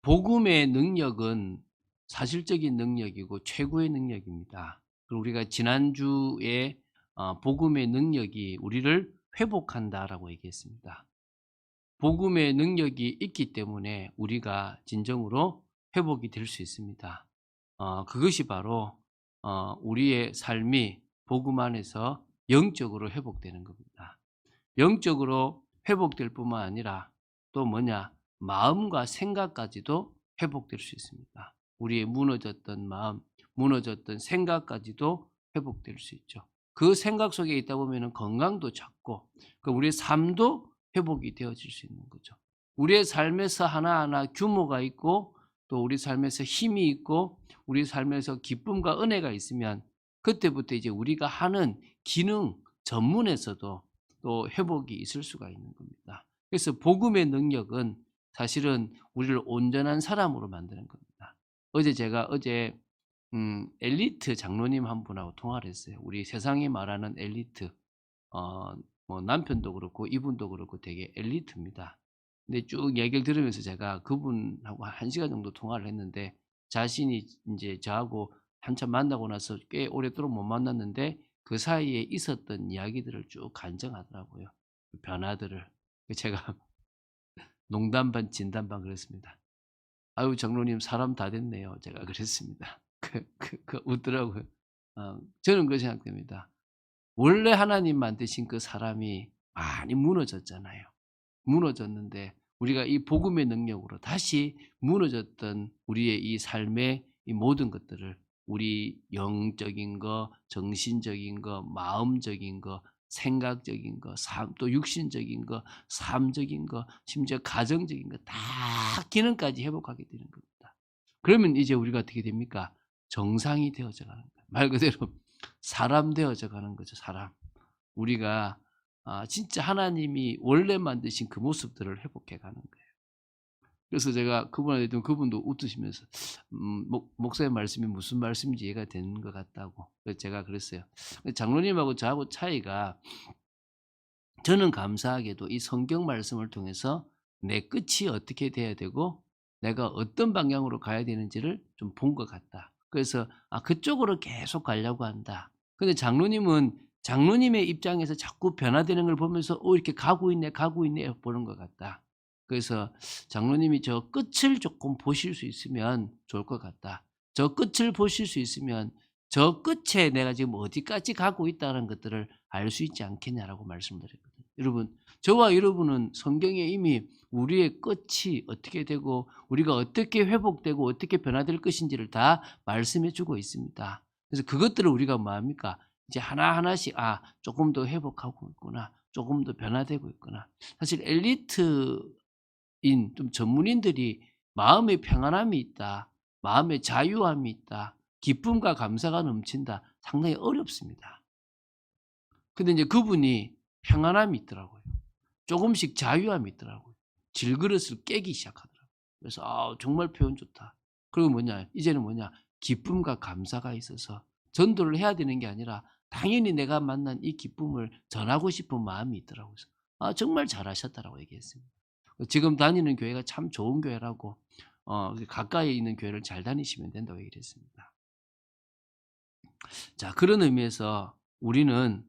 복음의 능력은 사실적인 능력이고 최고의 능력입니다. 그리고 우리가 지난주에 복음의 능력이 우리를 회복한다라고 얘기했습니다. 복음의 능력이 있기 때문에 우리가 진정으로 회복이 될 수 있습니다. 그것이 바로 우리의 삶이 복음 안에서 영적으로 회복되는 겁니다. 영적으로 회복될 뿐만 아니라 또 뭐냐? 마음과 생각까지도 회복될 수 있습니다. 우리의 무너졌던 마음, 무너졌던 생각까지도 회복될 수 있죠. 그 생각 속에 있다 보면은 건강도 찾고 우리의 삶도 회복이 되어질 수 있는 거죠. 우리의 삶에서 하나하나 규모가 있고 또 우리 삶에서 힘이 있고 우리 삶에서 기쁨과 은혜가 있으면 그때부터 이제 우리가 하는 기능 전문에서도 또 회복이 있을 수가 있는 겁니다. 그래서 복음의 능력은 사실은 우리를 온전한 사람으로 만드는 겁니다. 어제 엘리트 장로님 한 분하고 통화를 했어요. 우리 세상이 말하는 엘리트. 뭐 남편도 그렇고 이분도 그렇고 되게 엘리트입니다. 근데 쭉 얘기를 들으면서 제가 그분하고 한 시간 정도 통화를 했는데 자신이 인제 저하고 한참 만나고 나서 꽤 오랫도록 못 만났는데 그 사이에 있었던 이야기들을 쭉 간증하더라고요, 그 변화들을. 제가 농담 반 진담 반 그랬습니다. "아유 장로님 사람 다 됐네요." 제가 그랬습니다. 웃더라고요. 저는 그렇게 생각됩니다. 원래 하나님 만드신 그 사람이 많이 무너졌잖아요. 무너졌는데 우리가 이 복음의 능력으로 다시 무너졌던 우리의 이 삶의 이 모든 것들을 우리 영적인 거, 정신적인 거, 마음적인 거, 생각적인 거, 또 육신적인 거, 삶적인 거, 심지어 가정적인 거 다 기능까지 회복하게 되는 겁니다. 그러면 이제 우리가 어떻게 됩니까? 정상이 되어져 가는 거예요. 말 그대로 사람 되어져 가는 거죠, 사람. 우리가 진짜 하나님이 원래 만드신 그 모습들을 회복해 가는 거예요. 그래서 제가 그분한테 했더니 그분도 웃으시면서 목사의 말씀이 무슨 말씀인지 이해가 되는 것 같다고. 그래서 제가 그랬어요. 장로님하고 저하고 차이가 저는 감사하게도 이 성경 말씀을 통해서 내 끝이 어떻게 돼야 되고 내가 어떤 방향으로 가야 되는지를 좀 본 것 같다. 그래서 그쪽으로 계속 가려고 한다. 근데 장로님은 장로님의 입장에서 자꾸 변화되는 걸 보면서 이렇게 가고 있네, 가고 있네 보는 것 같다. 그래서 장로님이 저 끝을 조금 보실 수 있으면 좋을 것 같다. 저 끝을 보실 수 있으면 저 끝에 내가 지금 어디까지 가고 있다는 것들을 알 수 있지 않겠냐라고 말씀을 드렸거든요. 여러분, 저와 여러분은 성경에 이미 우리의 끝이 어떻게 되고 우리가 어떻게 회복되고 어떻게 변화될 것인지를 다 말씀해 주고 있습니다. 그래서 그것들을 우리가 뭐 합니까? 이제 하나하나씩 조금 더 회복하고 있구나. 조금 더 변화되고 있구나. 사실 엘리트인 좀 전문인들이 마음의 평안함이 있다. 마음의 자유함이 있다. 기쁨과 감사가 넘친다. 상당히 어렵습니다. 근데 이제 그분이 평안함이 있더라고요. 조금씩 자유함이 있더라고요. 질그릇을 깨기 시작하더라고요. 그래서 정말 표현 좋다. 그리고 뭐냐 이제는 뭐냐 기쁨과 감사가 있어서 전도를 해야 되는 게 아니라 당연히 내가 만난 이 기쁨을 전하고 싶은 마음이 있더라고요. 그래서 정말 잘하셨다라고 얘기했습니다. 지금 다니는 교회가 참 좋은 교회라고 가까이에 있는 교회를 잘 다니시면 된다고 얘기를 했습니다. 자, 그런 의미에서 우리는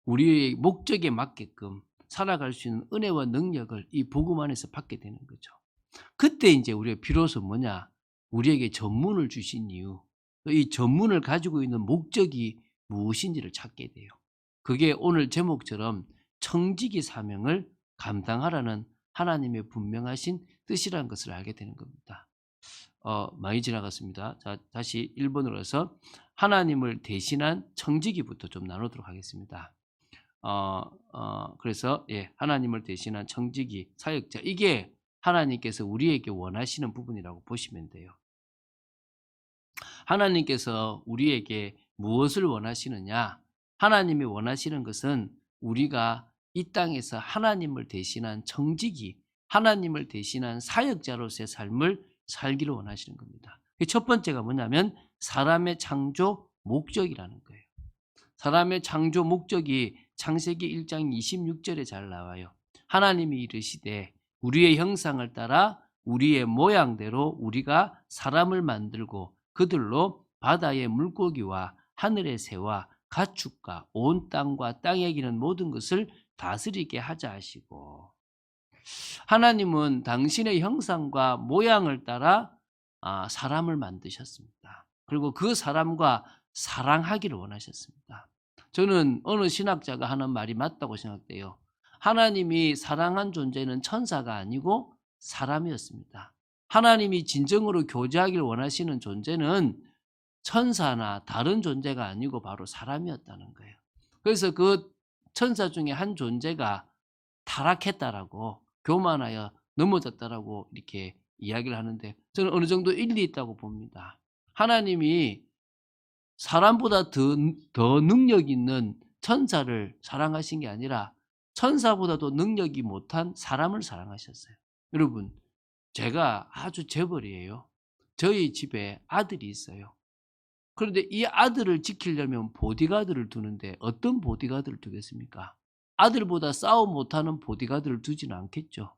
우리의 목적에 맞게끔 살아갈 수 있는 은혜와 능력을 이 복음 안에서 받게 되는 거죠. 그때 인제 우리가 비로소 뭐냐? 우리에게 전문을 주신 이유, 또 이 전문을 가지고 있는 목적이 무엇인지를 찾게 돼요. 그게 오늘 제목처럼 청지기 사명을 감당하라는 하나님의 분명하신 뜻이라는 것을 알게 되는 겁니다. 많이 지나갔습니다. 자, 다시 1 번으로 해서 하나님을 대신한 청지기부터 좀 나누도록 하겠습니다. 그래서 하나님을 대신한 청지기, 사역자 이게 하나님께서 우리에게 원하시는 부분이라고 보시면 돼요. 하나님께서 우리에게 무엇을 원하시느냐? 하나님이 원하시는 것은 우리가 이 땅에서 하나님을 대신한 청지기, 하나님을 대신한 사역자로서의 삶을 살기를 원하시는 겁니다. 그 첫 번째가 뭐냐면 사람의 창조 목적이라는 거예요. 사람의 창조 목적이 창세기 1장 26 절에 잘 나와요. 하나님이 이르시되 우리의 형상을 따라 우리의 모양대로 우리가 사람을 만들고 그들로 바다의 물고기와 하늘의 새와 가축과 온 땅과 땅에 기는 모든 것을 다스리게 하자 하시고, 하나님은 당신의 형상과 모양을 따라 사람을 만드셨습니다. 그리고 그 사람과 사랑하기를 원하셨습니다. 저는 어느 신학자가 하는 말이 맞다고 생각돼요. 하나님이 사랑한 존재는 천사가 아니고 사람이었습니다. 하나님이 진정으로 교제하기를 원하시는 존재는 천사나 다른 존재가 아니고 바로 사람이었다는 거예요. 그래서 그 천사 중에 한 존재가 타락했다라고, 교만하여 넘어졌다라고 이렇게 이야기를 하는데, 저는 어느 정도 일리 있다고 봅니다. 하나님이 사람보다 더 능력 있는 천사를 사랑하신 게 아니라 천사보다도 능력이 못한 사람을 사랑하셨어요. 여러분, 제가 아주 재벌이에요. 저희 집에 아들이 있어요. 그런데 이 아들을 지키려면 보디가드를 두는데 어떤 보디가드를 두겠습니까? 아들보다 싸움 못하는 보디가드를 두지는 않겠죠.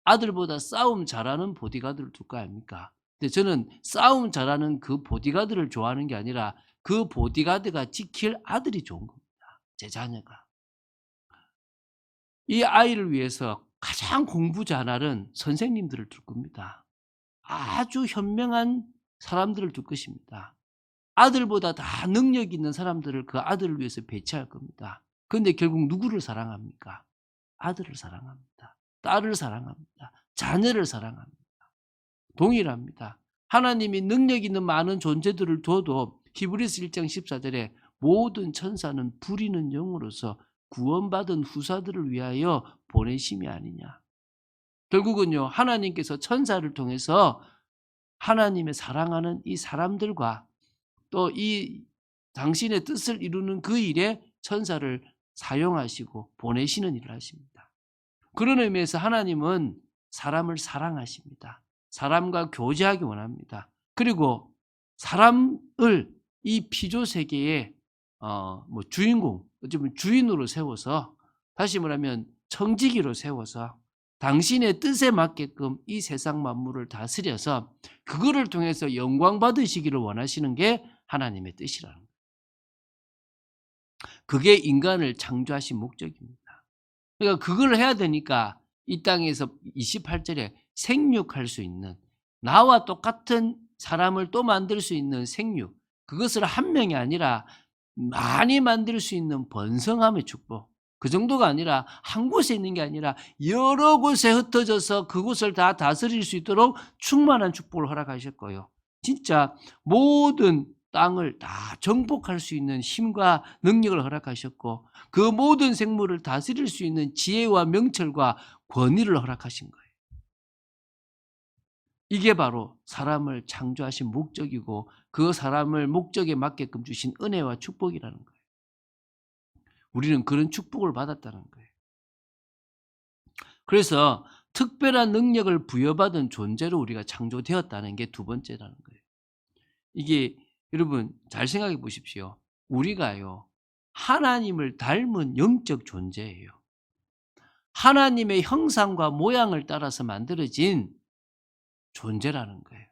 아들보다 싸움 잘하는 보디가드를 둘 거 아닙니까? 근데 저는 싸움 잘하는 그 보디가드를 좋아하는 게 아니라 그 보디가드가 지킬 아들이 좋은 겁니다. 제 자녀가. 이 아이를 위해서 가장 공부 잘하는 선생님들을 둘 겁니다. 아주 현명한 사람들을 둘 것입니다. 아들보다 다 능력 있는 사람들을 그 아들을 위해서 배치할 겁니다. 그런데 결국 누구를 사랑합니까? 아들을 사랑합니다. 딸을 사랑합니다. 자녀를 사랑합니다. 동일합니다. 하나님이 능력 있는 많은 존재들을 둬도 히브리서 1장 14절에 모든 천사는 부리는 영으로서 구원받은 후사들을 위하여 보내심이 아니냐. 결국은요, 하나님께서 천사를 통해서 하나님의 사랑하는 이 사람들과 또 이 당신의 뜻을 이루는 그 일에 천사를 사용하시고 보내시는 일을 하십니다. 그런 의미에서 하나님은 사람을 사랑하십니다. 사람과 교제하기 원합니다. 그리고 사람을 이 피조 세계의 주인공, 어쩌면 주인으로 세워서, 다시 말하면 청지기로 세워서 당신의 뜻에 맞게끔 이 세상 만물을 다스려서 그거를 통해서 영광 받으시기를 원하시는 게 하나님의 뜻이라는 거예요. 그게 인간을 창조하신 목적입니다. 그러니까 그걸 해야 되니까 이 땅에서 28절에 생육할 수 있는, 나와 똑같은 사람을 또 만들 수 있는 생육, 그것을 한 명이 아니라 많이 만들 수 있는 번성함의 축복, 그 정도가 아니라 한 곳에 있는 게 아니라 여러 곳에 흩어져서 그곳을 다 다스릴 수 있도록 충만한 축복을 허락하셨고요. 진짜 모든 땅을 다 정복할 수 있는 힘과 능력을 허락하셨고, 그 모든 생물을 다스릴 수 있는 지혜와 명철과 권위를 허락하신 거예요. 이게 바로 사람을 창조하신 목적이고 그 사람을 목적에 맞게끔 주신 은혜와 축복이라는 거예요. 우리는 그런 축복을 받았다는 거예요. 그래서 특별한 능력을 부여받은 존재로 우리가 창조되었다는 게 두 번째라는 거예요. 이게 여러분 잘 생각해 보십시오. 우리가요, 하나님을 닮은 영적 존재예요. 하나님의 형상과 모양을 따라서 만들어진 존재라는 거예요.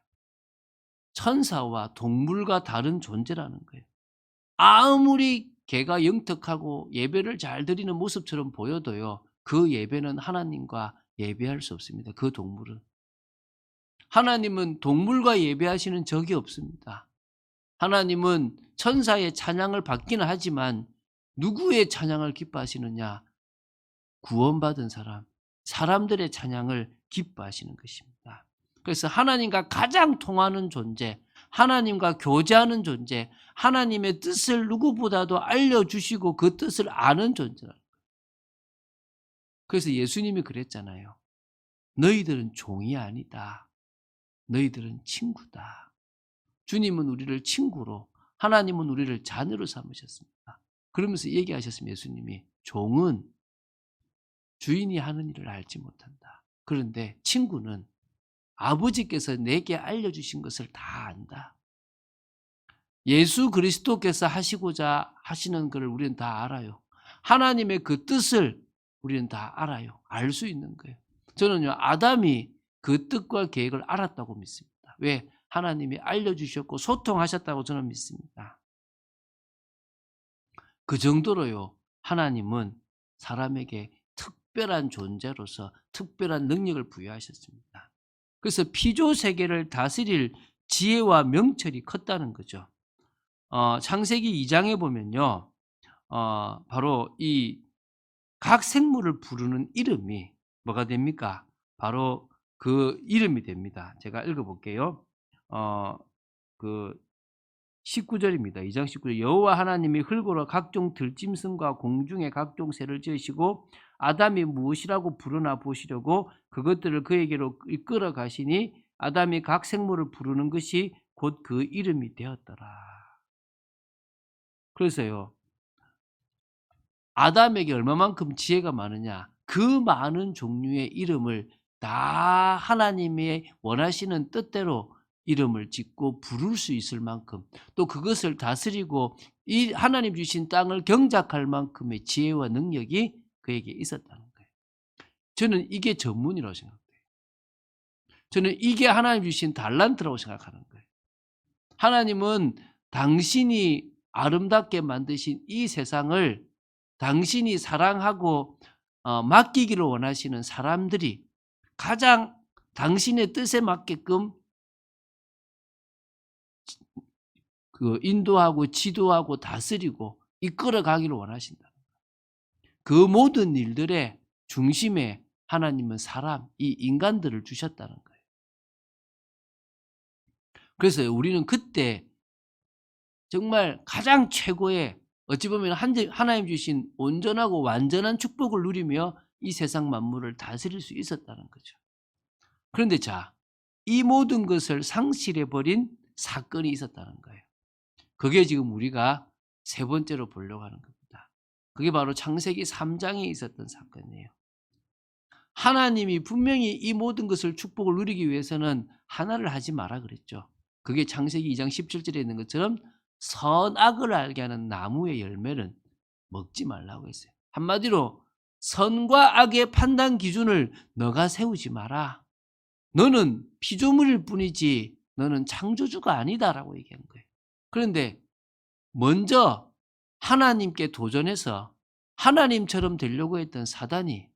천사와 동물과 다른 존재라는 거예요. 아무리 개가 영특하고 예배를 잘 드리는 모습처럼 보여도요, 그 예배는 하나님과 예배할 수 없습니다. 그 동물은. 하나님은 동물과 예배하시는 적이 없습니다. 하나님은 천사의 찬양을 받기는 하지만 누구의 찬양을 기뻐하시느냐? 구원받은 사람, 사람들의 찬양을 기뻐하시는 것입니다. 그래서 하나님과 가장 통하는 존재, 하나님과 교제하는 존재, 하나님의 뜻을 누구보다도 알려주시고 그 뜻을 아는 존재라는 거예요. 그래서 예수님이 그랬잖아요. 너희들은 종이 아니다. 너희들은 친구다. 주님은 우리를 친구로, 하나님은 우리를 자녀로 삼으셨습니다. 그러면서 얘기하셨습니다. 예수님이 종은 주인이 하는 일을 알지 못한다. 그런데 친구는 아버지께서 내게 알려주신 것을 다 안다. 예수 그리스도께서 하시고자 하시는 것을 우리는 다 알아요. 하나님의 그 뜻을 우리는 다 알아요. 알 수 있는 거예요. 저는요, 아담이 그 뜻과 계획을 알았다고 믿습니다. 왜? 하나님이 알려주셨고 소통하셨다고 저는 믿습니다. 그 정도로요. 하나님은 사람에게 특별한 존재로서 특별한 능력을 부여하셨습니다. 그래서 피조 세계를 다스릴 지혜와 명철이 컸다는 거죠. 창세기 2장에 보면요. 바로 이 각 생물을 부르는 이름이 뭐가 됩니까? 바로 그 이름이 됩니다. 제가 읽어볼게요. 그 19절입니다. 2장 19절. 여호와 하나님이 흙으로 각종 들짐승과 공중의 각종 새를 지으시고 아담이 무엇이라고 부르나 보시려고 그것들을 그에게로 이끌어 가시니 아담이 각 생물을 부르는 것이 곧 그 이름이 되었더라. 그래서요. 아담에게 얼마만큼 지혜가 많으냐. 그 많은 종류의 이름을 다 하나님의 원하시는 뜻대로 이름을 짓고 부를 수 있을 만큼 또 그것을 다스리고 이 하나님 주신 땅을 경작할 만큼의 지혜와 능력이 그에게 있었다는 거예요. 저는 이게 전문이라고 생각해요. 저는 이게 하나님 주신 달란트라고 생각하는 거예요. 하나님은 당신이 아름답게 만드신 이 세상을 당신이 사랑하고 맡기기를 원하시는 사람들이 가장 당신의 뜻에 맞게끔 그 인도하고 지도하고 다스리고 이끌어 가기를 원하신다. 그 모든 일들의 중심에 하나님은 사람, 이 인간들을 주셨다는 거예요. 그래서 우리는 그때 정말 가장 최고의 어찌 보면 하나님 주신 온전하고 완전한 축복을 누리며 이 세상 만물을 다스릴 수 있었다는 거죠. 그런데 이 모든 것을 상실해버린 사건이 있었다는 거예요. 그게 지금 우리가 세 번째로 보려고 하는 겁니다. 그게 바로 창세기 3장에 있었던 사건이에요. 하나님이 분명히 이 모든 것을 축복을 누리기 위해서는 하나를 하지 마라 그랬죠. 그게 창세기 2장 17절에 있는 것처럼 선악을 알게 하는 나무의 열매는 먹지 말라고 했어요. 한마디로 선과 악의 판단 기준을 너가 세우지 마라. 너는 피조물일 뿐이지 너는 창조주가 아니다라고 얘기한 거예요. 그런데 먼저 하나님께 도전해서 하나님처럼 되려고 했던 사단이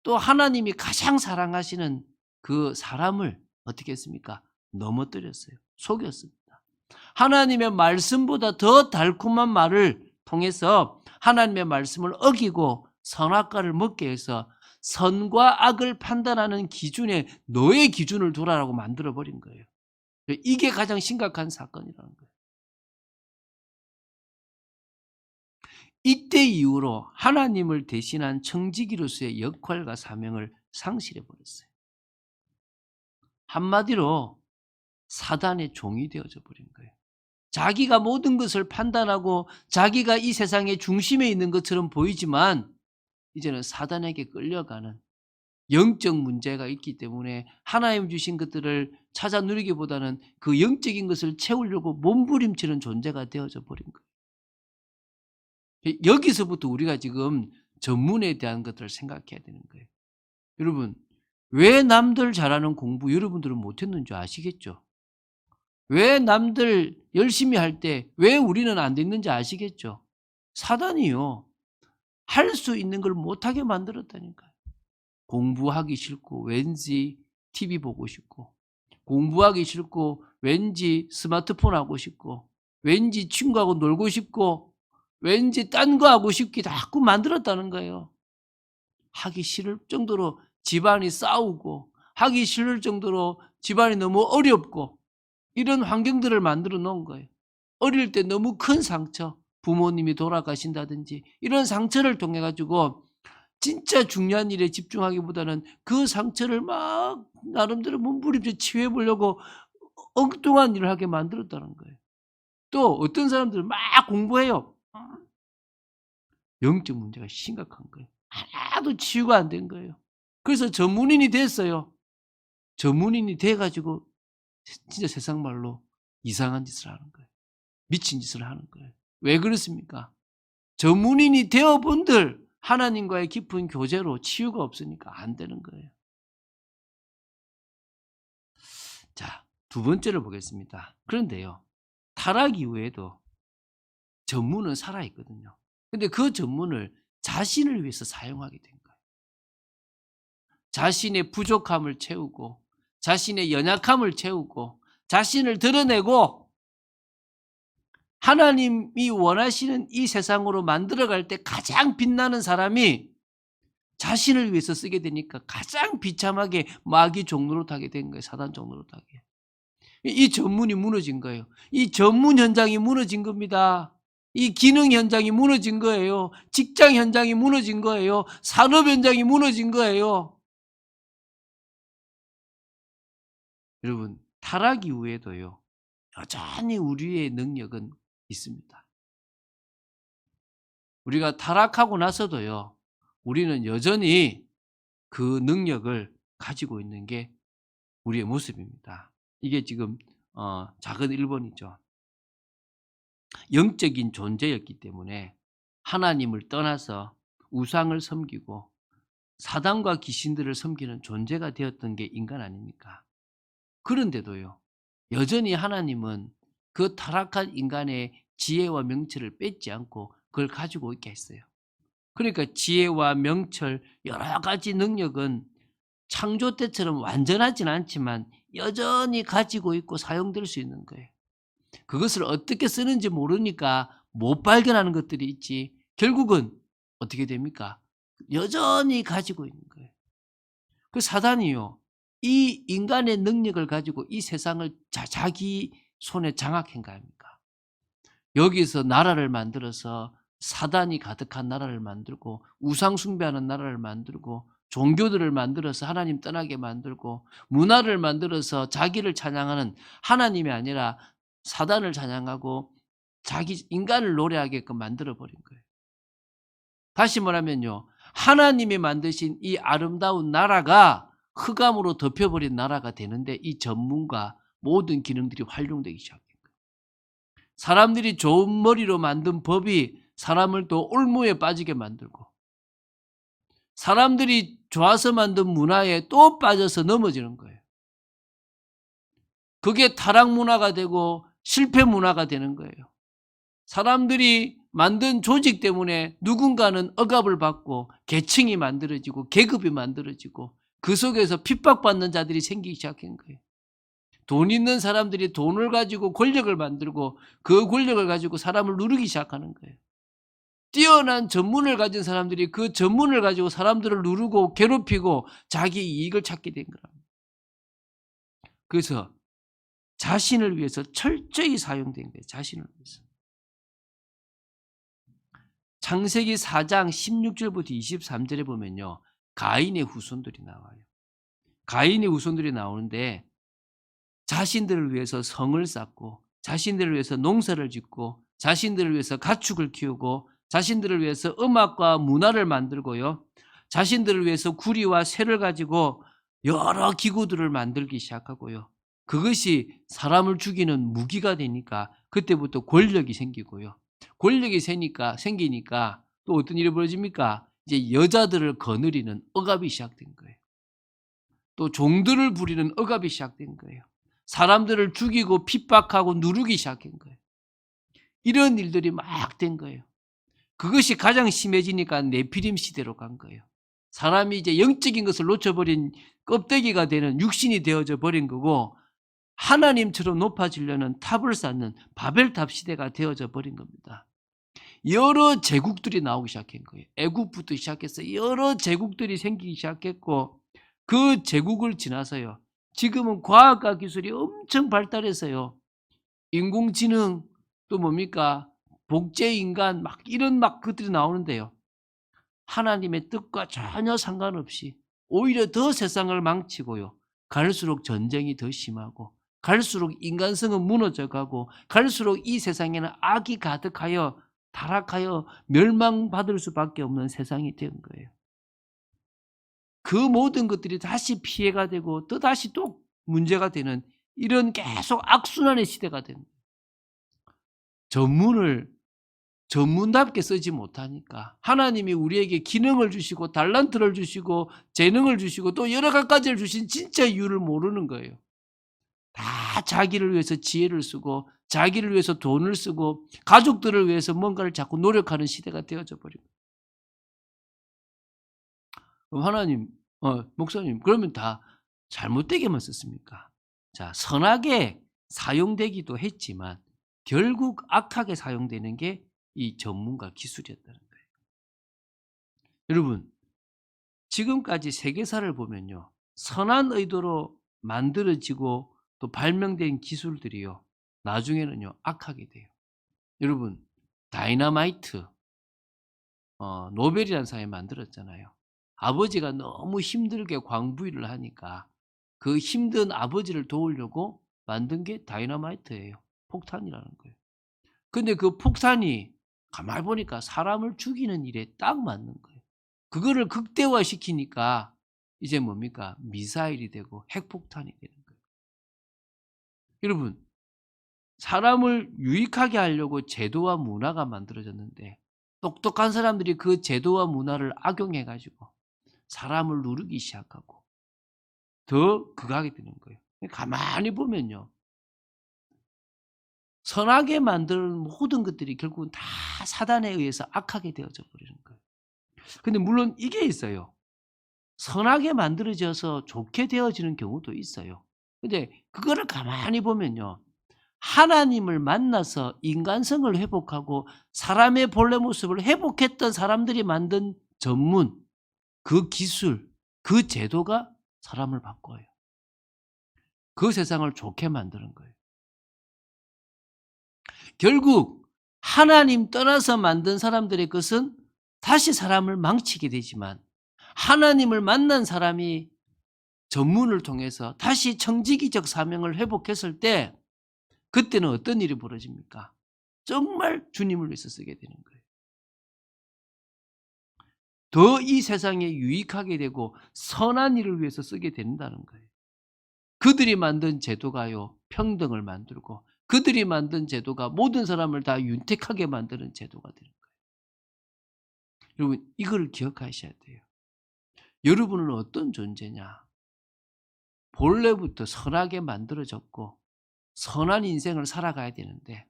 또 하나님이 가장 사랑하시는 그 사람을 어떻게 했습니까? 넘어뜨렸어요. 속였습니다. 하나님의 말씀보다 더 달콤한 말을 통해서 하나님의 말씀을 어기고 선악과를 먹게 해서 선과 악을 판단하는 기준에 너의 기준을 두라라고 만들어버린 거예요. 이게 가장 심각한 사건이라는 거예요. 이때 이후로 하나님을 대신한 청지기로서의 역할과 사명을 상실해버렸어요. 한마디로 사단의 종이 되어져 버린 거예요. 자기가 모든 것을 판단하고 자기가 이 세상의 중심에 있는 것처럼 보이지만 이제는 사단에게 끌려가는 영적 문제가 있기 때문에 하나님 주신 것들을 찾아 누리기보다는 그 영적인 것을 채우려고 몸부림치는 존재가 되어져 버린 거예요. 여기서부터 우리가 지금 전문에 대한 것들을 생각해야 되는 거예요. 여러분, 왜 남들 잘하는 공부 여러분들은 못했는 줄 아시겠죠? 왜 남들 열심히 할 때 왜 우리는 안 됐는지 아시겠죠? 사단이요. 할 수 있는 걸 못하게 만들었다니까요. 공부하기 싫고 왠지 TV 보고 싶고 공부하기 싫고 왠지 스마트폰 하고 싶고 왠지 친구하고 놀고 싶고 왠지 딴 거 하고 싶게 자꾸 만들었다는 거예요. 하기 싫을 정도로 집안이 싸우고 하기 싫을 정도로 집안이 너무 어렵고 이런 환경들을 만들어 놓은 거예요. 어릴 때 너무 큰 상처, 부모님이 돌아가신다든지 이런 상처를 통해 가지고 진짜 중요한 일에 집중하기보다는 그 상처를 막 나름대로 몸부림쳐 치유해 보려고 엉뚱한 일을 하게 만들었다는 거예요. 또 어떤 사람들은 막 공부해요. 영적 문제가 심각한 거예요. 하나도 치유가 안 된 거예요. 그래서 전문인이 됐어요. 전문인이 돼가지고 진짜 세상 말로 이상한 짓을 하는 거예요. 미친 짓을 하는 거예요. 왜 그렇습니까? 전문인이 되어본들 하나님과의 깊은 교제로 치유가 없으니까 안 되는 거예요. 자, 두 번째를 보겠습니다. 그런데요, 타락 이후에도 전문은 살아있거든요. 근데 그 전문을 자신을 위해서 사용하게 된 거예요. 자신의 부족함을 채우고, 자신의 연약함을 채우고, 자신을 드러내고, 하나님이 원하시는 이 세상으로 만들어갈 때 가장 빛나는 사람이 자신을 위해서 쓰게 되니까 가장 비참하게 마귀 종노릇 하게 된 거예요. 사단 종노릇 하게. 이 전문이 무너진 거예요. 이 전문 현장이 무너진 겁니다. 이 기능 현장이 무너진 거예요. 직장 현장이 무너진 거예요. 산업 현장이 무너진 거예요. 여러분, 타락 이후에도요, 여전히 우리의 능력은 있습니다. 우리가 타락하고 나서도요, 우리는 여전히 그 능력을 가지고 있는 게 우리의 모습입니다. 이게 지금 작은 1번이죠. 영적인 존재였기 때문에 하나님을 떠나서 우상을 섬기고 사단과 귀신들을 섬기는 존재가 되었던 게 인간 아닙니까? 그런데도요, 여전히 하나님은 그 타락한 인간의 지혜와 명철을 뺏지 않고 그걸 가지고 있게 했어요. 그러니까 지혜와 명철, 여러 가지 능력은 창조 때처럼 완전하진 않지만 여전히 가지고 있고 사용될 수 있는 거예요. 그것을 어떻게 쓰는지 모르니까 못 발견하는 것들이 있지, 결국은 어떻게 됩니까? 여전히 가지고 있는 거예요. 그 사단이요, 이 인간의 능력을 가지고 이 세상을 자기 손에 장악한 거 아닙니까? 여기서 나라를 만들어서 사단이 가득한 나라를 만들고 우상 숭배하는 나라를 만들고 종교들을 만들어서 하나님 떠나게 만들고 문화를 만들어서 자기를 찬양하는, 하나님이 아니라 사단을 찬양하고 자기 인간을 노래하게끔 만들어버린 거예요. 다시 말하면요, 하나님이 만드신 이 아름다운 나라가 흑암으로 덮여버린 나라가 되는데 이 전문과 모든 기능들이 활용되기 시작해요. 사람들이 좋은 머리로 만든 법이 사람을 또 올무에 빠지게 만들고, 사람들이 좋아서 만든 문화에 또 빠져서 넘어지는 거예요. 그게 타락 문화가 되고 실패 문화가 되는 거예요. 사람들이 만든 조직 때문에 누군가는 억압을 받고 계층이 만들어지고 계급이 만들어지고 그 속에서 핍박받는 자들이 생기기 시작한 거예요. 돈 있는 사람들이 돈을 가지고 권력을 만들고 그 권력을 가지고 사람을 누르기 시작하는 거예요. 뛰어난 전문을 가진 사람들이 그 전문을 가지고 사람들을 누르고 괴롭히고 자기 이익을 찾게 된 거랍니다. 그래서 자신을 위해서 철저히 사용된 거예요. 자신을 위해서. 창세기 4장 16절부터 23절에 보면요, 가인의 후손들이 나와요. 가인의 후손들이 나오는데 자신들을 위해서 성을 쌓고 자신들을 위해서 농사를 짓고 자신들을 위해서 가축을 키우고 자신들을 위해서 음악과 문화를 만들고요, 자신들을 위해서 구리와 쇠를 가지고 여러 기구들을 만들기 시작하고요, 그것이 사람을 죽이는 무기가 되니까 그때부터 권력이 생기고요, 권력이 생기니까 또 어떤 일이 벌어집니까? 이제 여자들을 거느리는 억압이 시작된 거예요. 또 종들을 부리는 억압이 시작된 거예요. 사람들을 죽이고 핍박하고 누르기 시작한 거예요. 이런 일들이 막 된 거예요. 그것이 가장 심해지니까 네피림 시대로 간 거예요. 사람이 이제 영적인 것을 놓쳐버린 껍데기가 되는 육신이 되어져 버린 거고, 하나님처럼 높아지려는 탑을 쌓는 바벨탑 시대가 되어져 버린 겁니다. 여러 제국들이 나오기 시작한 거예요. 애국부터 시작해서 여러 제국들이 생기기 시작했고, 그 제국을 지나서요, 지금은 과학과 기술이 엄청 발달해서요, 인공지능 또 뭡니까, 복제인간 막 이런 막 것들이 나오는데요, 하나님의 뜻과 전혀 상관없이 오히려 더 세상을 망치고요, 갈수록 전쟁이 더 심하고 갈수록 인간성은 무너져가고 갈수록 이 세상에는 악이 가득하여 타락하여 멸망받을 수밖에 없는 세상이 된 거예요. 그 모든 것들이 다시 피해가 되고 또 다시 또 문제가 되는 이런 계속 악순환의 시대가 됩니다. 전문을 전문답게 쓰지 못하니까 하나님이 우리에게 기능을 주시고 달란트를 주시고 재능을 주시고 또 여러 가지를 주신 진짜 이유를 모르는 거예요. 다 자기를 위해서 지혜를 쓰고 자기를 위해서 돈을 쓰고 가족들을 위해서 뭔가를 자꾸 노력하는 시대가 되어져 버립니다. 그럼 하나님, 목사님, 그러면 다 잘못되게만 썼습니까? 자, 선하게 사용되기도 했지만 결국 악하게 사용되는 게 이 전문가 기술이었다는 거예요. 여러분, 지금까지 세계사를 보면요, 선한 의도로 만들어지고 또 발명된 기술들이요, 나중에는요 악하게 돼요. 여러분, 다이너마이트, 노벨이라는 사람이 만들었잖아요. 아버지가 너무 힘들게 광부일을 하니까 그 힘든 아버지를 도우려고 만든 게 다이너마이트예요. 폭탄이라는 거예요. 근데 그 폭탄이 가만히 보니까 사람을 죽이는 일에 딱 맞는 거예요. 그거를 극대화시키니까 이제 뭡니까? 미사일이 되고 핵폭탄이 되는 거예요. 여러분, 사람을 유익하게 하려고 제도와 문화가 만들어졌는데 똑똑한 사람들이 그 제도와 문화를 악용해 가지고 사람을 누르기 시작하고 더 극하게 되는 거예요. 가만히 보면요, 선하게 만드는 모든 것들이 결국은 다 사단에 의해서 악하게 되어져 버리는 거예요. 근데 물론 이게 있어요. 선하게 만들어져서 좋게 되어지는 경우도 있어요. 근데 그거를 가만히 보면요, 하나님을 만나서 인간성을 회복하고 사람의 본래 모습을 회복했던 사람들이 만든 전문, 그 기술, 그 제도가 사람을 바꿔요. 그 세상을 좋게 만드는 거예요. 결국 하나님 떠나서 만든 사람들의 것은 다시 사람을 망치게 되지만 하나님을 만난 사람이 전문을 통해서 다시 청지기적 사명을 회복했을 때 그때는 어떤 일이 벌어집니까? 정말 주님을 위해서 쓰게 되는 거예요. 더 이 세상에 유익하게 되고 선한 일을 위해서 쓰게 된다는 거예요. 그들이 만든 제도가요, 평등을 만들고 그들이 만든 제도가 모든 사람을 다 윤택하게 만드는 제도가 되는 거예요. 여러분, 이걸 기억하셔야 돼요. 여러분은 어떤 존재냐? 본래부터 선하게 만들어졌고 선한 인생을 살아가야 되는데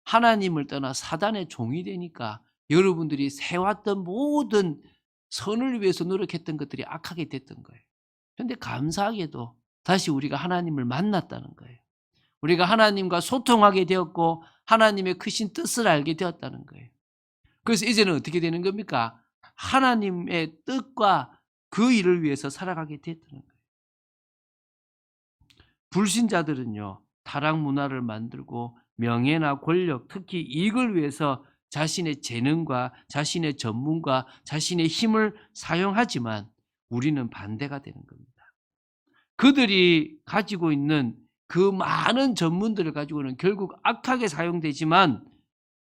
하나님을 떠나 사단의 종이 되니까 여러분들이 세웠던 모든 선을 위해서 노력했던 것들이 악하게 됐던 거예요. 그런데 감사하게도 다시 우리가 하나님을 만났다는 거예요. 우리가 하나님과 소통하게 되었고 하나님의 크신 뜻을 알게 되었다는 거예요. 그래서 이제는 어떻게 되는 겁니까? 하나님의 뜻과 그 일을 위해서 살아가게 됐다는 거예요. 불신자들은요, 타락 문화를 만들고 명예나 권력, 특히 이익을 위해서 자신의 재능과 자신의 전문과 자신의 힘을 사용하지만 우리는 반대가 되는 겁니다. 그들이 가지고 있는 그 많은 전문들을 가지고는 결국 악하게 사용되지만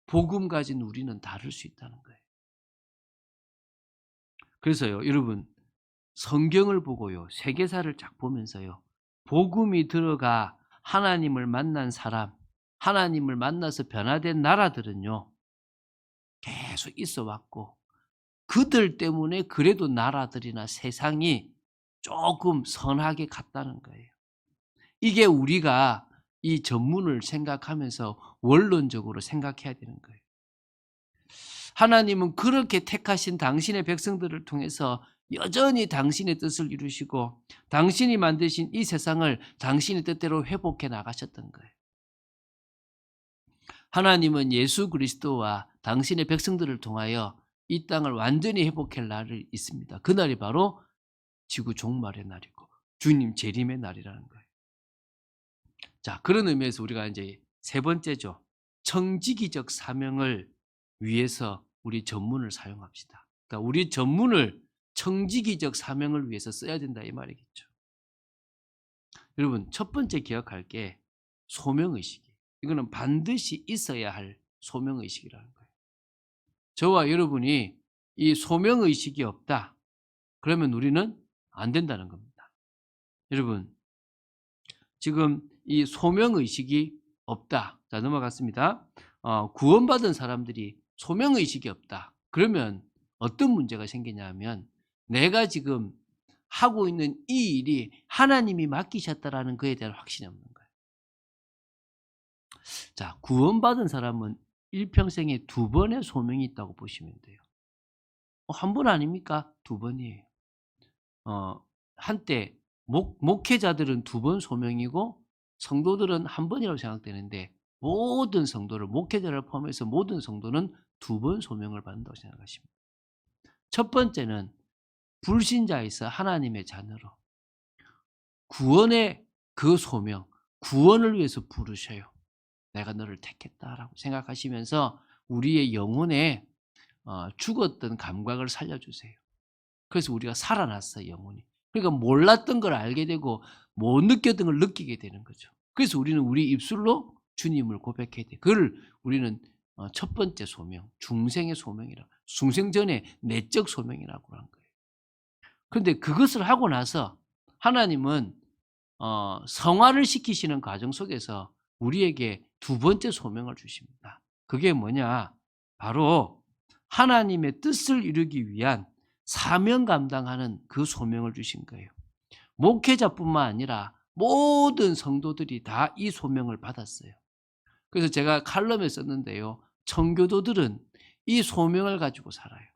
복음 가진 우리는 다를 수 있다는 거예요. 그래서요, 여러분, 성경을 보고요, 세계사를 쫙 보면서요, 복음이 들어가 하나님을 만난 사람, 하나님을 만나서 변화된 나라들은요, 계속 있어 왔고 그들 때문에 그래도 나라들이나 세상이 조금 선하게 갔다는 거예요. 이게 우리가 이 전문을 생각하면서 원론적으로 생각해야 되는 거예요. 하나님은 그렇게 택하신 당신의 백성들을 통해서 여전히 당신의 뜻을 이루시고 당신이 만드신 이 세상을 당신의 뜻대로 회복해 나가셨던 거예요. 하나님은 예수 그리스도와 당신의 백성들을 통하여 이 땅을 완전히 회복할 날이 있습니다. 그날이 바로 지구 종말의 날이고 주님 재림의 날이라는 거예요. 자, 그런 의미에서 우리가 이제 세 번째죠. 청지기적 사명을 위해서 우리 전문을 사용합시다. 그러니까 우리 전문을 청지기적 사명을 위해서 써야 된다 이 말이겠죠. 여러분, 첫 번째 기억할 게 소명의식이에요. 이거는 반드시 있어야 할 소명의식이라는 거예요. 저와 여러분이 이 소명의식이 없다, 그러면 우리는 안 된다는 겁니다. 여러분, 지금 이 소명의식이 없다. 자, 넘어갔습니다. 구원받은 사람들이 소명의식이 없다. 그러면 어떤 문제가 생기냐 하면 내가 지금 하고 있는 이 일이 하나님이 맡기셨다라는 거에 대한 확신이 없는 거예요. 자, 구원받은 사람은 일평생에 2번의 소명이 있다고 보시면 돼요. 한 번 아닙니까? 2번이에요. 한때 목회자들은 2번 소명이고 성도들은 한 번이라고 생각되는데, 모든 성도를, 목회자를 포함해서 모든 성도는 2번 소명을 받는다고 생각하십니다. 첫 번째는 불신자에서 하나님의 자녀로 구원의 그 소명, 구원을 위해서 부르셔요. 내가 너를 택했다라고 생각하시면서 우리의 영혼에 죽었던 감각을 살려주세요. 그래서 우리가 살아났어요, 영혼이. 그러니까 몰랐던 걸 알게 되고 못 느꼈던 걸 느끼게 되는 거죠. 그래서 우리는 우리 입술로 주님을 고백해야 돼요. 그걸 우리는 첫 번째 소명, 중생의 소명이라고, 중생 전에 내적 소명이라고 하는 거예요. 그런데 그것을 하고 나서 하나님은 성화를 시키시는 과정 속에서 우리에게 2번째 소명을 주십니다. 그게 뭐냐? 바로 하나님의 뜻을 이루기 위한 사명 감당하는 그 소명을 주신 거예요. 목회자뿐만 아니라 모든 성도들이 다 이 소명을 받았어요. 그래서 제가 칼럼에 썼는데요. 청교도들은 이 소명을 가지고 살아요.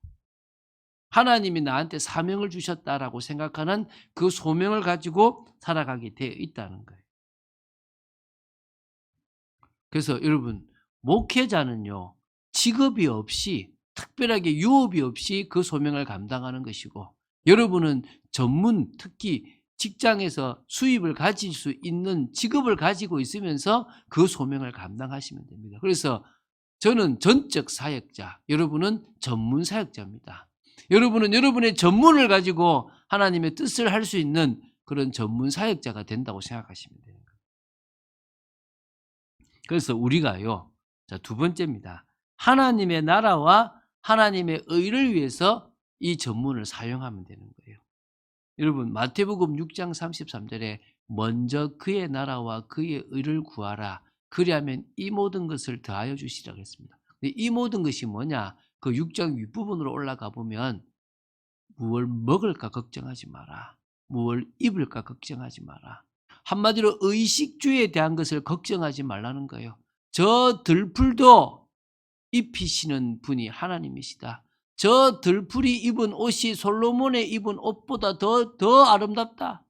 하나님이 나한테 사명을 주셨다라고 생각하는 그 소명을 가지고 살아가게 되어 있다는 거예요. 그래서 여러분, 목회자는요, 직업이 없이, 특별하게 유업이 없이 그 소명을 감당하는 것이고, 여러분은 전문, 특히 직장에서 수입을 가질 수 있는 직업을 가지고 있으면서 그 소명을 감당하시면 됩니다. 그래서 저는 전적 사역자, 여러분은 전문 사역자입니다. 여러분은 여러분의 전문을 가지고 하나님의 뜻을 할 수 있는 그런 전문 사역자가 된다고 생각하시면 돼요. 그래서 우리가요, 자, 2번째입니다. 하나님의 나라와 하나님의 의를 위해서 이 전문을 사용하면 되는 거예요. 여러분, 마태복음 6장 33절에 먼저 그의 나라와 그의 의를 구하라. 그리하면 이 모든 것을 더하여 주시라고 했습니다. 근데 이 모든 것이 뭐냐? 그 6장 윗부분으로 올라가 보면 무엇을 먹을까 걱정하지 마라. 무엇을 입을까 걱정하지 마라. 한마디로 의식주에 대한 것을 걱정하지 말라는 거예요. 저 들풀도 입히시는 분이 하나님이시다. 저 들풀이 입은 옷이 솔로몬의 입은 옷보다 더 아름답다.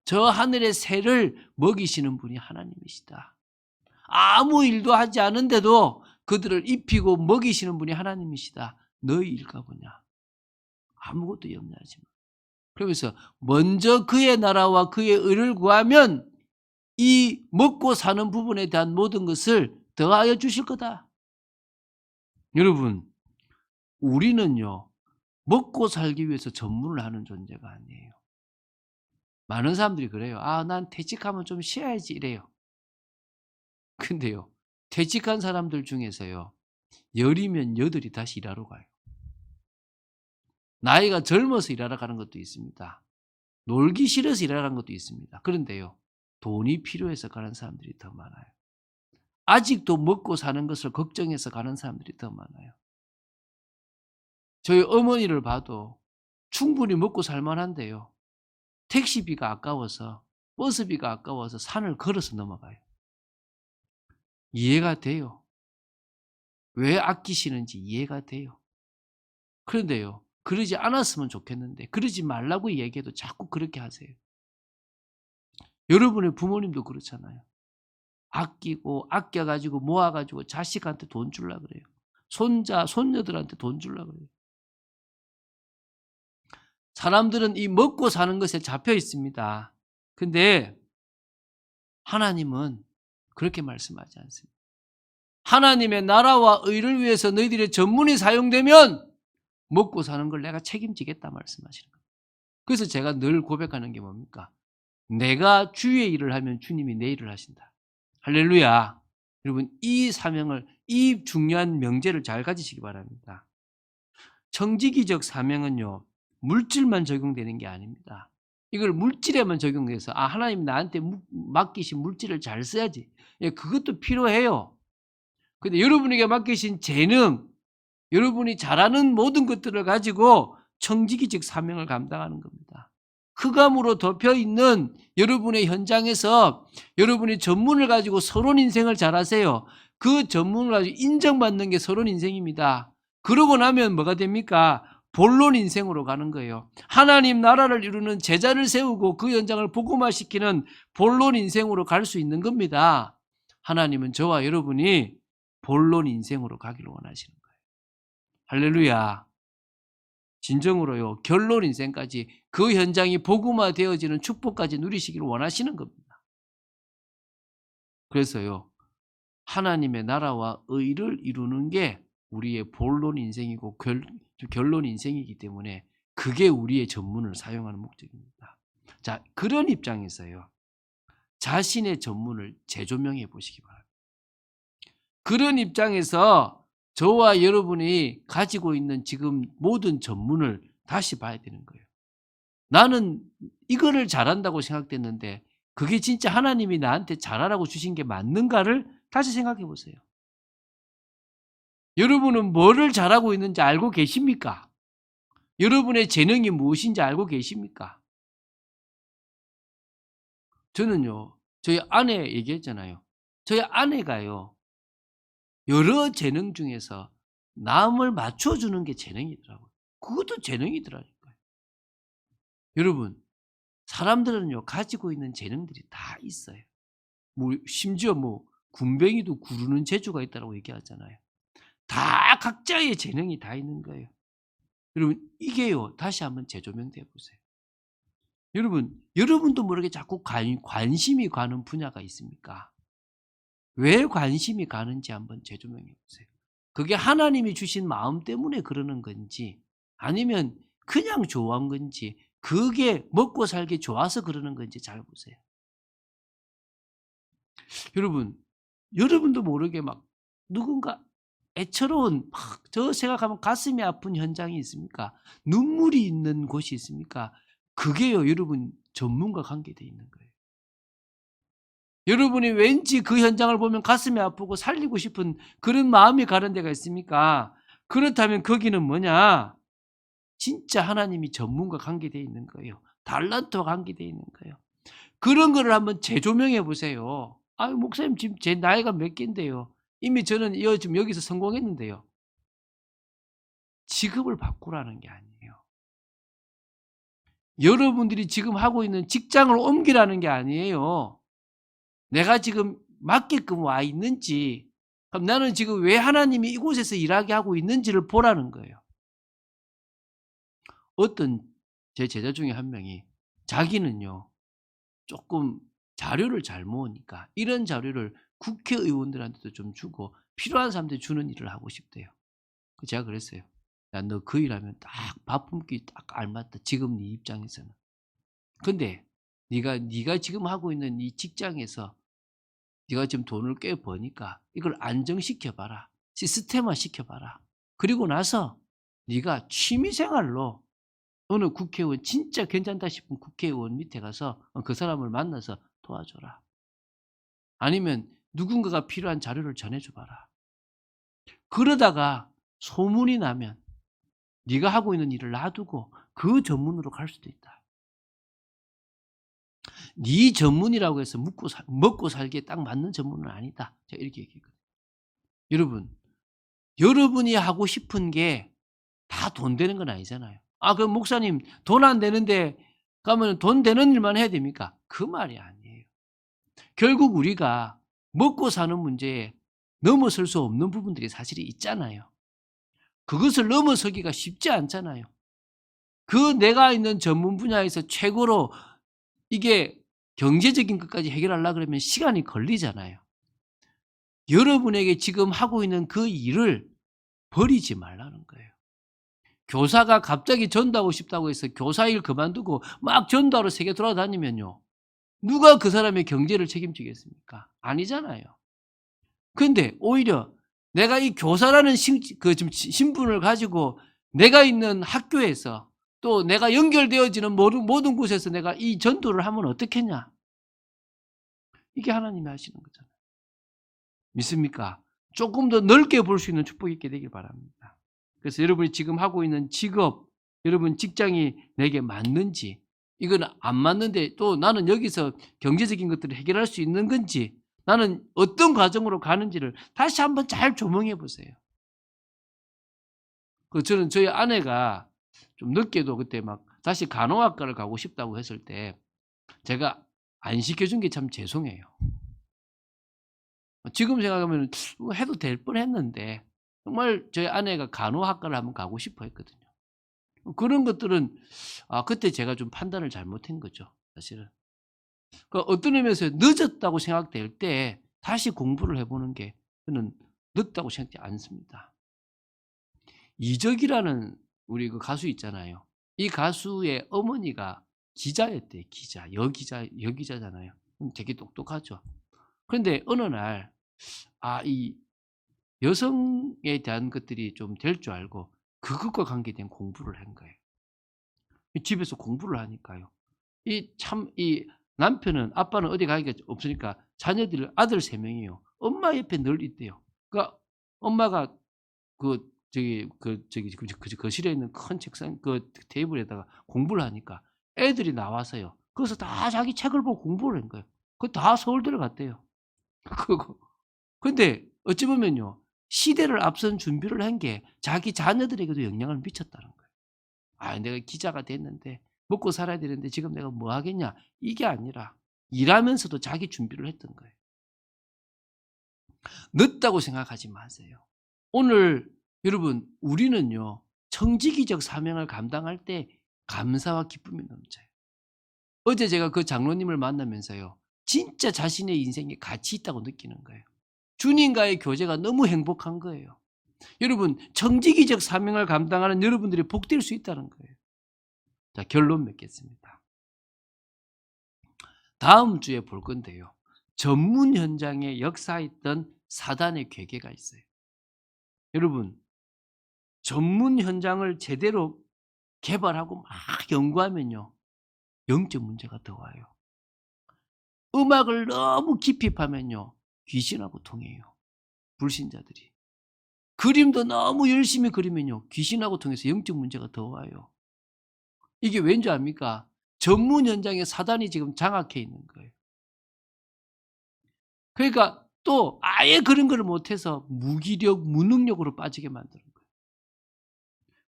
저 하늘의 새를 먹이시는 분이 하나님이시다. 아무 일도 하지 않은데도 그들을 입히고 먹이시는 분이 하나님이시다. 너희 일가 보냐? 아무것도 염려하지 마. 그러면서 먼저 그의 나라와 그의 의를 구하면 이 먹고 사는 부분에 대한 모든 것을 더하여 주실 거다. 여러분, 우리는요, 먹고 살기 위해서 전문을 하는 존재가 아니에요. 많은 사람들이 그래요. 난 퇴직하면 좀 쉬어야지 이래요. 근데요, 퇴직한 사람들 중에서요, 10이면 8이 다시 일하러 가요. 나이가 젊어서 일하러 가는 것도 있습니다. 놀기 싫어서 일하러 가는 것도 있습니다. 그런데요, 돈이 필요해서 가는 사람들이 더 많아요. 아직도 먹고 사는 것을 걱정해서 가는 사람들이 더 많아요. 저희 어머니를 봐도 충분히 먹고 살만한데요, 택시비가 아까워서, 버스비가 아까워서 산을 걸어서 넘어가요. 이해가 돼요. 왜 아끼시는지 이해가 돼요. 그런데요, 그러지 않았으면 좋겠는데 그러지 말라고 얘기해도 자꾸 그렇게 하세요. 여러분의 부모님도 그렇잖아요. 아끼고 아껴가지고 모아가지고 자식한테 돈 주려고 그래요. 손자, 손녀들한테 돈 주려고 그래요. 사람들은 이 먹고 사는 것에 잡혀 있습니다. 근데 하나님은 그렇게 말씀하지 않습니다. 하나님의 나라와 의를 위해서 너희들의 전문이 사용되면 먹고 사는 걸 내가 책임지겠다 말씀하시는 거예요. 그래서 제가 늘 고백하는 게 뭡니까? 내가 주의 일을 하면 주님이 내 일을 하신다. 할렐루야. 여러분, 이 사명을, 이 중요한 명제를 잘 가지시기 바랍니다. 청지기적 사명은요, 물질만 적용되는 게 아닙니다. 이걸 물질에만 적용해서 하나님 나한테 맡기신 물질을 잘 써야지. 그것도 필요해요. 근데 여러분에게 맡기신 재능, 여러분이 잘하는 모든 것들을 가지고 청지기적 사명을 감당하는 겁니다. 흑암으로 덮여 있는 여러분의 현장에서 여러분이 전문을 가지고 서론 인생을 잘하세요. 그 전문을 가지고 인정받는 게 서론 인생입니다. 그러고 나면 뭐가 됩니까? 본론 인생으로 가는 거예요. 하나님 나라를 이루는 제자를 세우고 그 현장을 복음화시키는 본론 인생으로 갈 수 있는 겁니다. 하나님은 저와 여러분이 본론 인생으로 가기를 원하시는 거예요. 할렐루야. 진정으로요. 결론 인생까지 그 현장이 복음화되어지는 축복까지 누리시기를 원하시는 겁니다. 그래서요. 하나님의 나라와 의를 이루는 게 우리의 본론 인생이고 결론 인생이기 때문에 그게 우리의 전문을 사용하는 목적입니다. 자, 그런 입장에서요. 자신의 전문을 재조명해 보시기 바랍니다. 그런 입장에서 저와 여러분이 가지고 있는 지금 모든 전문을 다시 봐야 되는 거예요. 나는 이거를 잘한다고 생각됐는데 그게 진짜 하나님이 나한테 잘하라고 주신 게 맞는가를 다시 생각해 보세요. 여러분은 뭐를 잘하고 있는지 알고 계십니까? 여러분의 재능이 무엇인지 알고 계십니까? 저는요, 저희 아내 얘기했잖아요. 저희 아내가요, 여러 재능 중에서 남을 맞춰주는 게 재능이더라고요. 그것도 재능이더라니까요. 여러분, 사람들은요, 가지고 있는 재능들이 다 있어요. 심지어 군뱅이도 구르는 재주가 있다고 얘기하잖아요. 다 각자의 재능이 다 있는 거예요. 여러분, 이게요, 다시 한번 재조명돼 보세요. 여러분도 모르게 자꾸 관심이 가는 분야가 있습니까? 왜 관심이 가는지 한번 재조명해 보세요. 그게 하나님이 주신 마음 때문에 그러는 건지 아니면 그냥 좋아한 건지 그게 먹고 살기 좋아서 그러는 건지 잘 보세요. 여러분도 모르게 막 누군가 애처로운 저 생각하면 가슴이 아픈 현장이 있습니까? 눈물이 있는 곳이 있습니까? 그게요, 여러분 전문과 관계되어 있는 거예요. 여러분이 왠지 그 현장을 보면 가슴이 아프고 살리고 싶은 그런 마음이 가는 데가 있습니까? 그렇다면 거기는 뭐냐? 진짜 하나님이 전문과 관계되어 있는 거예요. 달란트와 관계되어 있는 거예요. 그런 거를 한번 재조명해 보세요. 아유, 목사님 지금 제 나이가 몇 개인데요. 이미 저는 지금 여기서 성공했는데요. 직업을 바꾸라는 게 아니에요. 여러분들이 지금 하고 있는 직장을 옮기라는 게 아니에요. 내가 지금 맞게끔 와 있는지, 그럼 나는 지금 왜 하나님이 이곳에서 일하게 하고 있는지를 보라는 거예요. 어떤 제 제자 중에 한 명이 자기는요, 조금 자료를 잘 모으니까 이런 자료를 국회의원들한테도 좀 주고 필요한 사람한테 주는 일을 하고 싶대요. 제가 그랬어요. 야, 너 그 일하면 딱 밥 굶기 딱 알맞다. 지금 네 입장에서는. 근데 네가 지금 하고 있는 이 직장에서 네가 지금 돈을 꽤 버니까 이걸 안정시켜 봐라. 시스템화 시켜 봐라. 그리고 나서 네가 취미 생활로 어느 국회의원 진짜 괜찮다 싶은 국회의원 밑에 가서 그 사람을 만나서 도와줘라. 아니면 누군가가 필요한 자료를 전해줘 봐라. 그러다가 소문이 나면 네가 하고 있는 일을 놔두고 그 전문으로 갈 수도 있다. 네 전문이라고 해서 먹고 살기에 딱 맞는 전문은 아니다. 제가 이렇게 얘기했거든요. 여러분이 하고 싶은 게 다 돈 되는 건 아니잖아요. 아, 그럼 목사님 돈 안 되는데 가면 돈 되는 일만 해야 됩니까? 그 말이 아니에요. 결국 우리가 먹고 사는 문제에 넘어설 수 없는 부분들이 사실이 있잖아요. 그것을 넘어서기가 쉽지 않잖아요. 그 내가 있는 전문 분야에서 최고로 이게 경제적인 것까지 해결하려고 그러면 시간이 걸리잖아요. 여러분에게 지금 하고 있는 그 일을 버리지 말라는 거예요. 교사가 갑자기 전도하고 싶다고 해서 교사 일 그만두고 막 전도하러 세계 돌아다니면요. 누가 그 사람의 경제를 책임지겠습니까? 아니잖아요. 근데 오히려 내가 이 교사라는 신분을 가지고 내가 있는 학교에서 또 내가 연결되어지는 모든 곳에서 내가 이 전도를 하면 어떻겠냐? 이게 하나님이 하시는 거잖아요. 믿습니까? 조금 더 넓게 볼 수 있는 축복이 있게 되길 바랍니다. 그래서 여러분이 지금 하고 있는 직업, 여러분 직장이 내게 맞는지 이거는 안 맞는데 또 나는 여기서 경제적인 것들을 해결할 수 있는 건지, 나는 어떤 과정으로 가는지를 다시 한번 잘 조명해 보세요. 저는 저희 아내가 좀 늦게도 그때 막 다시 간호학과를 가고 싶다고 했을 때 제가 안 시켜준 게 참 죄송해요. 지금 생각하면 해도 될 뻔했는데 정말 저희 아내가 간호학과를 한번 가고 싶어 했거든요. 그런 것들은 그때 제가 좀 판단을 잘못한 거죠, 사실은. 어떤 의미에서 늦었다고 생각될 때 다시 공부를 해 보는 게 저는 늦다고 생각지 않습니다. 이적이라는 우리 그 가수 있잖아요. 이 가수의 어머니가 기자였대요, 기자. 여기자잖아요. 되게 똑똑하죠. 그런데 어느 날 이 여성에 대한 것들이 좀 될 줄 알고 그것과 관계된 공부를 한 거예요. 집에서 공부를 하니까요. 이 남편은, 아빠는 어디 가기가 없으니까 자녀들, 아들 3 명이요. 엄마 옆에 늘 있대요. 그러니까 엄마가 거실에 있는 큰 책상 테이블에다가 공부를 하니까 애들이 나와서요. 거기서 다 자기 책을 보고 공부를 한 거예요. 그거 다 서울대를 갔대요. 그거 근데 어찌 보면요, 시대를 앞선 준비를 한 게 자기 자녀들에게도 영향을 미쳤다는 거예요. '내가 기자가 됐는데 먹고 살아야 되는데 지금 내가 뭐 하겠냐.' 이게 아니라 일하면서도 자기 준비를 했던 거예요. 늦다고 생각하지 마세요. 오늘 여러분, 우리는요, 청지기적 사명을 감당할 때 감사와 기쁨이 넘쳐요. 어제 제가 그 장로님을 만나면서요, 진짜 자신의 인생에 가치 있다고 느끼는 거예요. 주님과의 교제가 너무 행복한 거예요. 여러분, 청지기적 사명을 감당하는 여러분들이 복될 수 있다는 거예요. 자, 결론 맺겠습니다. 다음 주에 볼 건데요, 전문 현장에 역사했던 사단의 괴계가 있어요. 여러분, 전문 현장을 제대로 개발하고 막 연구하면요, 영적 문제가 더 와요. 음악을 너무 깊이 파면요, 귀신하고 통해요, 불신자들이. 그림도 너무 열심히 그리면요, 귀신하고 통해서 영적 문제가 더 와요. 이게 왠지 압니까? 전문 현장에 사단이 지금 장악해 있는 거예요. 그러니까 또 아예 그런 걸 못해서 무기력, 무능력으로 빠지게 만드는 거예요.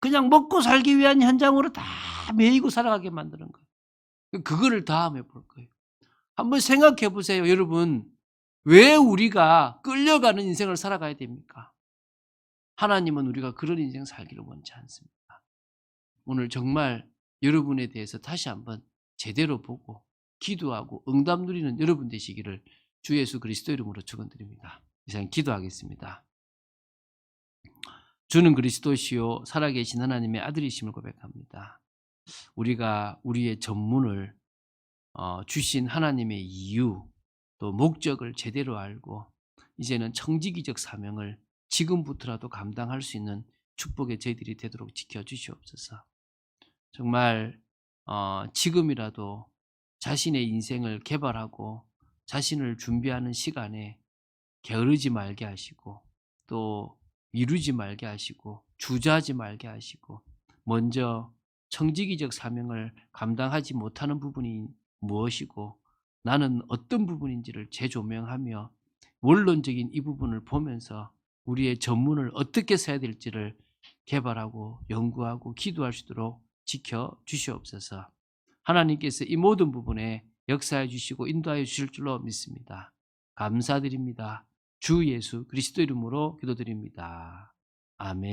그냥 먹고 살기 위한 현장으로 다 매이고 살아가게 만드는 거예요. 그거를 다음에 볼 거예요. 한번 생각해 보세요, 여러분. 왜 우리가 끌려가는 인생을 살아가야 됩니까? 하나님은 우리가 그런 인생 살기를 원치 않습니다. 오늘 정말 여러분에 대해서 다시 한번 제대로 보고 기도하고 응답 누리는 여러분 되시기를 주 예수 그리스도 이름으로 축원드립니다. 이상 기도하겠습니다. 주는 그리스도시요 살아계신 하나님의 아들이심을 고백합니다. 우리가 우리의 전문을 주신 하나님의 이유, 또 목적을 제대로 알고 이제는 청지기적 사명을 지금부터라도 감당할 수 있는 축복의 저희들이 되도록 지켜주시옵소서. 정말 지금이라도 자신의 인생을 개발하고 자신을 준비하는 시간에 게으르지 말게 하시고, 또 미루지 말게 하시고, 주저하지 말게 하시고, 먼저 청지기적 사명을 감당하지 못하는 부분이 무엇이고 나는 어떤 부분인지를 재조명하며 원론적인 이 부분을 보면서 우리의 전문을 어떻게 써야 될지를 개발하고 연구하고 기도할 수 있도록 지켜 주시옵소서. 하나님께서 이 모든 부분에 역사해 주시고 인도하여 주실 줄로 믿습니다. 감사드립니다. 주 예수 그리스도 이름으로 기도드립니다. 아멘.